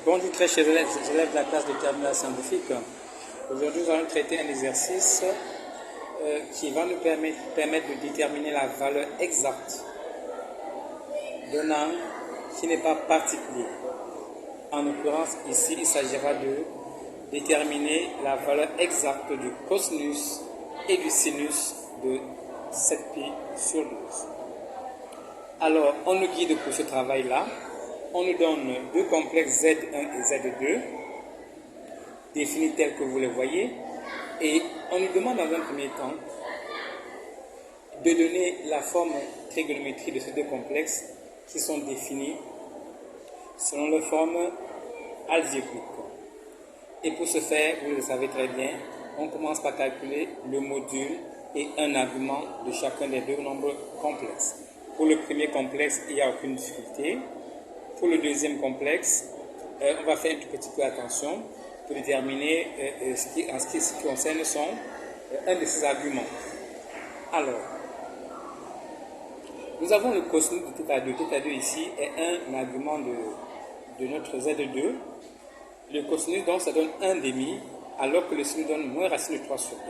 Bonjour très chers élèves de la classe de terminale scientifique. Aujourd'hui, nous allons traiter un exercice qui va nous permettre de déterminer la valeur exacte d'un angle qui n'est pas particulier. En l'occurrence, ici, il s'agira de déterminer la valeur exacte du cosinus et du sinus de 7π sur 12. Alors, on nous guide pour ce travail-là. On nous donne deux complexes Z1 et Z2, définis tels que vous les voyez, et on nous demande dans un premier temps de donner la forme trigonométrique de ces deux complexes qui sont définis selon leur forme algébrique. Et pour ce faire, vous le savez très bien, on commence par calculer le module et un argument de chacun des deux nombres complexes. Pour le premier complexe, il n'y a aucune difficulté. Pour le deuxième complexe, on va faire un tout petit peu attention pour déterminer en ce qui concerne un de ces arguments. Alors, nous avons le cosinus de θ2. θ2 ici est un argument de notre Z2. Le cosinus, donc, ça donne 1,5, alors que le sinus donne moins racine de 3 sur 2.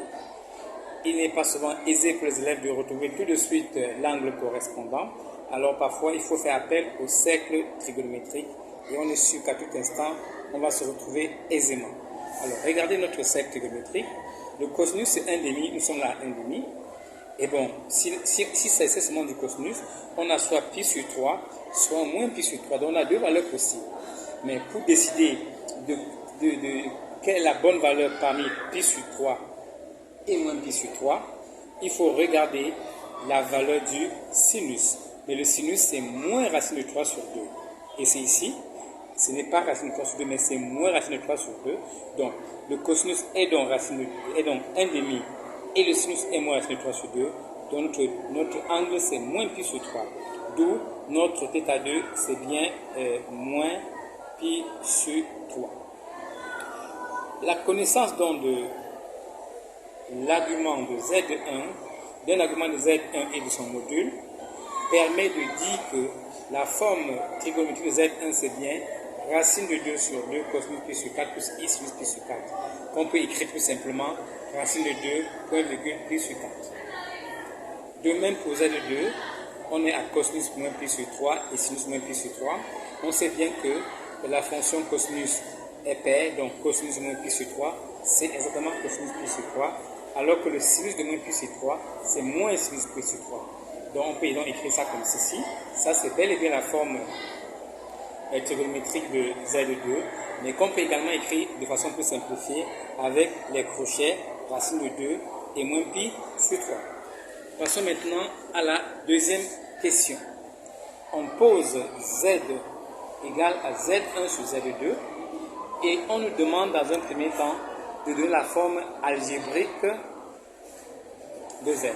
Il n'est pas souvent aisé pour les élèves de retrouver tout de suite l'angle correspondant. Alors parfois, il faut faire appel au cercle trigonométrique et on est sûr qu'à tout instant, on va se retrouver aisément. Alors, regardez notre cercle trigonométrique. Le cosinus, c'est 1,5, nous sommes là à 1,5. Et bon, si c'est seulement du cosinus, on a soit π sur 3, soit moins π sur 3. Donc, on a deux valeurs possibles. Mais pour décider de quelle est la bonne valeur parmi π sur 3 et moins π sur 3, il faut regarder la valeur du sinus. Mais le sinus, c'est moins racine de 3 sur 2. Et c'est ici, ce n'est pas racine de 3 sur 2, mais c'est moins racine de 3 sur 2. Donc, le cosinus est donc 1,5 et le sinus est moins racine de 3 sur 2. Donc, notre angle, c'est moins π sur 3. D'où notre θ2, c'est bien moins π sur 3. La connaissance donc de l'argument de Z1, d'un argument de Z1 et de son module, permet de dire que la forme trigonométrique de Z1, c'est bien racine de 2 sur 2 cosinus π sur 4 plus I sinus π sur 4. Qu'on peut écrire tout simplement racine de 2, point virgule, π sur 4. De même pour Z2, on est à cosinus moins π sur 3 et sinus moins π sur 3. On sait bien que la fonction cosinus est paire, donc cosinus moins π sur 3, c'est exactement cosinus π sur 3, alors que le sinus de moins π sur 3, c'est moins sinus π sur 3. Donc on peut donc écrire ça comme ceci. Ça, c'est bel et bien la forme trigonométrique de Z2, mais qu'on peut également écrire de façon plus simplifiée avec les crochets racine de 2 et moins π sur 3. Passons maintenant à la deuxième question. On pose Z égale à Z1 sur Z2 et on nous demande dans un premier temps de donner la forme algébrique de Z.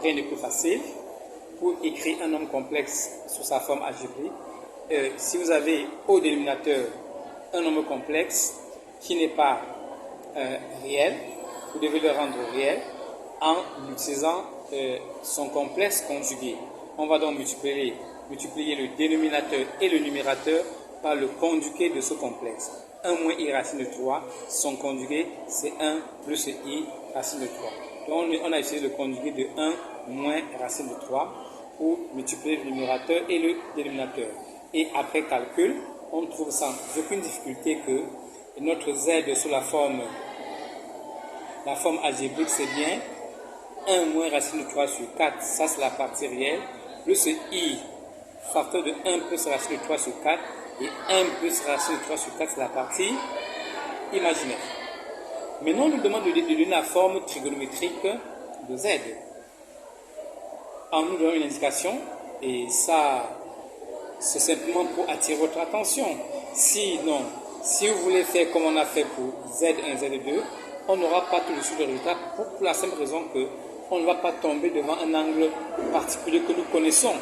Rien de plus facile pour écrire un nombre complexe sous sa forme algébrique. Si vous avez au dénominateur un nombre complexe qui n'est pas réel, vous devez le rendre réel en utilisant son complexe conjugué. On va donc multiplier le dénominateur et le numérateur par le conjugué de ce complexe. 1 moins i racine de 3, son conjugué c'est 1 plus i racine de 3. Donc on a utilisé le conjugué de 1 moins racine de 3 pour multiplier le numérateur et le dénominateur. Et après calcul, on trouve sans aucune difficulté que notre Z sous la forme algébrique, c'est bien 1 moins racine de 3 sur 4, ça c'est la partie réelle, plus i facteur de 1 plus racine de 3 sur 4, et 1 plus racine de 3 sur 4, c'est la partie imaginaire. Maintenant, on nous demande de donner la forme trigonométrique de Z. On nous donne une indication, et ça, c'est simplement pour attirer votre attention. Si vous voulez faire comme on a fait pour Z1 et Z2, on n'aura pas tout de suite le résultat pour la simple raison qu'on ne va pas tomber devant un angle particulier que nous connaissons.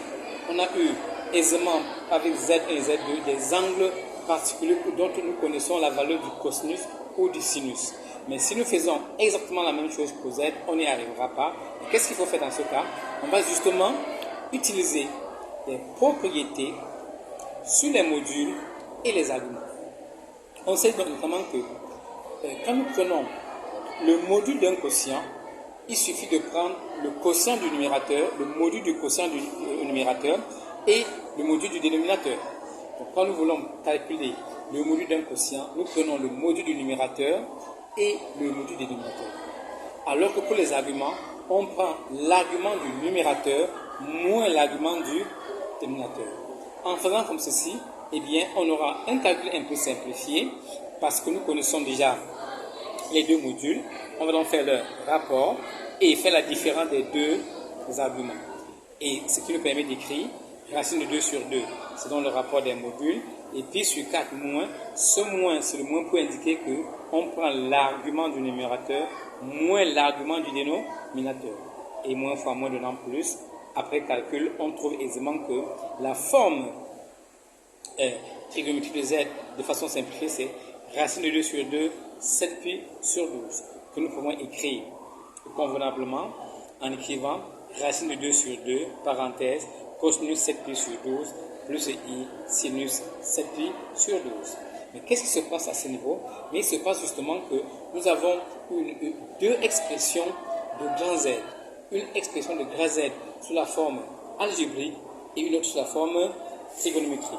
On a eu aisément avec Z1 et Z2 des angles particuliers dont nous connaissons la valeur du cosinus ou du sinus. Mais si nous faisons exactement la même chose pour Z, on n'y arrivera pas. Qu'est-ce qu'il faut faire dans ce cas? On va justement utiliser les propriétés sur les modules et les arguments. On sait donc notamment que quand nous prenons le module d'un quotient, il suffit de prendre le quotient du numérateur, le module du quotient du numérateur et le module du dénominateur. Donc quand nous voulons calculer le module d'un quotient, nous prenons le module du numérateur et le module du dénominateur. Alors que pour les arguments, on prend l'argument du numérateur moins l'argument du dénominateur. En faisant comme ceci, eh bien, on aura un calcul un peu simplifié parce que nous connaissons déjà les deux modules. On va donc faire le rapport et faire la différence des deux arguments. Et ce qui nous permet d'écrire racine de 2 sur 2, c'est donc le rapport des modules. Et puis sur 4 moins, ce moins, c'est le moins pour indiquer qu'on prend l'argument du numérateur moins l'argument du dénominateur. Et moins fois moins donnant plus. Après calcul, on trouve aisément que la forme trigonométrique de Z de façon simplifiée, c'est racine de 2 sur 2, 7pi sur 12, que nous pouvons écrire convenablement en écrivant racine de 2 sur 2, parenthèse, cosinus 7pi sur 12, plus i, sinus 7pi sur 12. Mais qu'est-ce qui se passe à ce niveau? Mais il se passe justement que nous avons deux expressions de grand Z. Une expression de grand Z sous la forme algébrique et une autre sous la forme trigonométrique.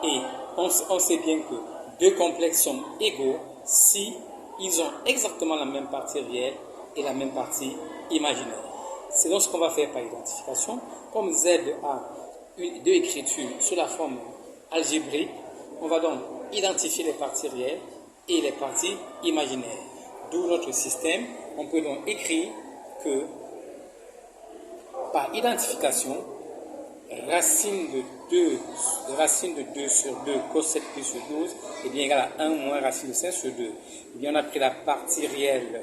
Et on sait bien que deux complexes sont égaux si ils ont exactement la même partie réelle et la même partie imaginaire. C'est donc ce qu'on va faire par identification. Comme Z a deux écritures sous la forme algébrique, on va donc identifier les parties réelles et les parties imaginaires. D'où notre système, on peut donc écrire que par identification, racine de 2 sur 2 cos 7 pi sur 12 est bien égal à 1 moins racine de 5 sur 2. Et bien on a pris la partie réelle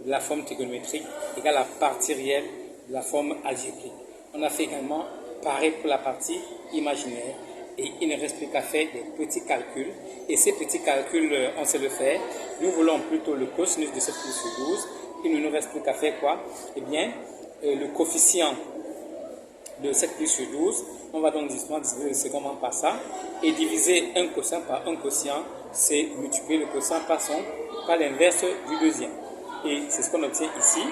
de la forme trigonométrique égale à la partie réelle de la forme algébrique. On a fait également pareil pour la partie imaginaire. Et il ne reste plus qu'à faire des petits calculs. Et ces petits calculs, on sait le faire. Nous voulons plutôt le cosinus de 7 pi sur 12. Il ne nous reste plus qu'à faire quoi? Eh bien, le coefficient de 7 pi sur 12, on va donc justement diviser le second par ça. Et diviser un quotient par un quotient, c'est multiplier le quotient par l'inverse du deuxième. Et c'est ce qu'on obtient ici.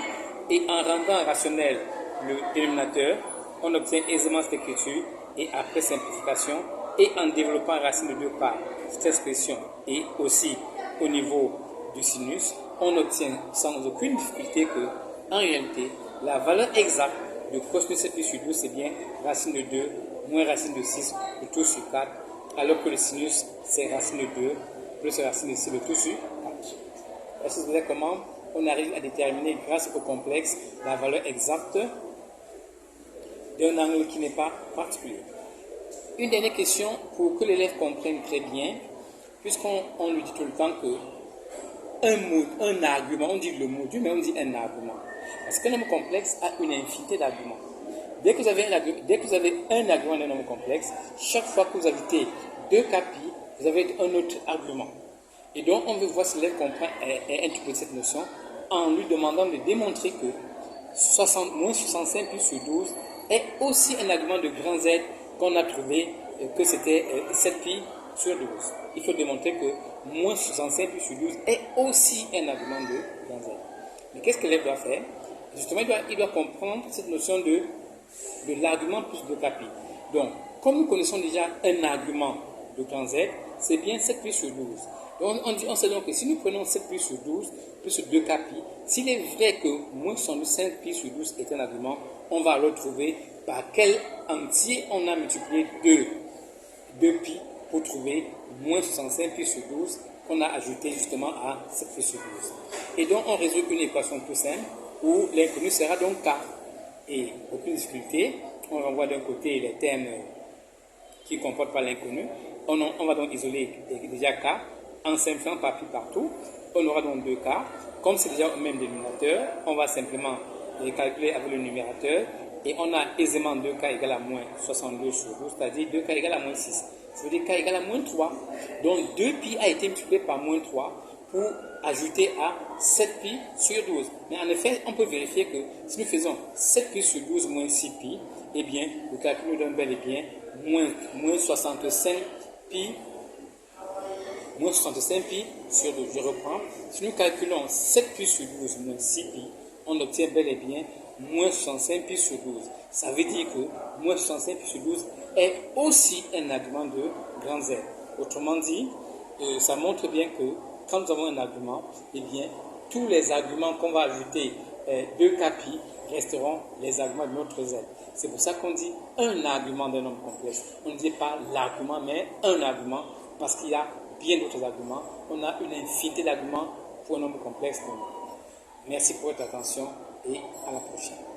Et en rendant rationnel le dénominateur, on obtient aisément cette écriture. Et après simplification, et en développant racine de 2 par cette expression, et aussi au niveau du sinus, on obtient sans aucune difficulté que, en réalité, la valeur exacte de cosinus 7 pi sur 12, c'est bien racine de 2 moins racine de 6, le tout sur 4, alors que le sinus, c'est racine de 2 plus racine de 6, le tout sur 4. Voici comment on arrive à déterminer, grâce au complexe, la valeur exacte d'un angle qui n'est pas particulier. Une dernière question pour que l'élève comprenne très bien, puisqu'on lui dit tout le temps que un argument, on dit le module, mais on dit un argument. Parce qu'un nombre complexe a une infinité d'arguments. Dès que vous avez un argument d'un nombre complexe, chaque fois que vous ajoutez 2 capi, vous avez un autre argument. Et donc, on veut voir si l'élève comprend et interprète cette notion en lui demandant de démontrer que moins 65 pi sur 12 est aussi un argument de grand Z qu'on a trouvé que c'était 7 pi sur 12. Il faut démontrer que moins 65 pi sur 12 est aussi un argument de grand Z. Mais qu'est-ce que l'élève doit faire? Justement, il doit comprendre cette notion de l'argument plus de capi. Donc, comme nous connaissons déjà un argument de grand Z, c'est bien 7 pi sur 12. Donc, on sait donc que si nous prenons 7 pi sur 12 plus 2 capi, s'il est vrai que moins 65 pi sur 12 est un argument, on va le trouver par quel entier on a multiplié 2 pi pour trouver moins 65 pi sur 12 qu'on a ajouté justement à 7 pi sur 12. Et donc, on résout une équation tout simple où l'inconnu sera donc K. Et aucune difficulté, on renvoie d'un côté les termes qui ne comportent pas l'inconnu. On va donc isoler déjà K en simplifiant par pi partout. On aura donc 2K. Comme c'est déjà au même dénominateur, on va simplement les calculer avec le numérateur. Et on a aisément 2K égale à moins 62 sur 12, c'est-à-dire 2K égale à moins 6. Ça veut dire K égale à moins 3. Donc 2pi a été multiplié par moins 3 pour ajouter à 7pi sur 12. Mais en effet, on peut vérifier que si nous faisons 7pi sur 12 moins 6pi, eh bien, le calcul nous donne bel et bien moins 65pi moins 65 pi sur 12. Je reprends. Si nous calculons 7 pi sur 12 moins 6 pi, on obtient bel et bien moins 65 pi sur 12. Ça veut dire que moins 65 pi sur 12 est aussi un argument de grand Z. Autrement dit, ça montre bien que quand nous avons un argument, eh bien, tous les arguments qu'on va ajouter de pi resteront les arguments de notre Z. C'est pour ça qu'on dit un argument d'un nombre complexe. On ne dit pas l'argument, mais un argument, parce qu'il y a bien d'autres arguments. On a une infinité d'arguments pour un nombre complexe. Merci pour votre attention et à la prochaine.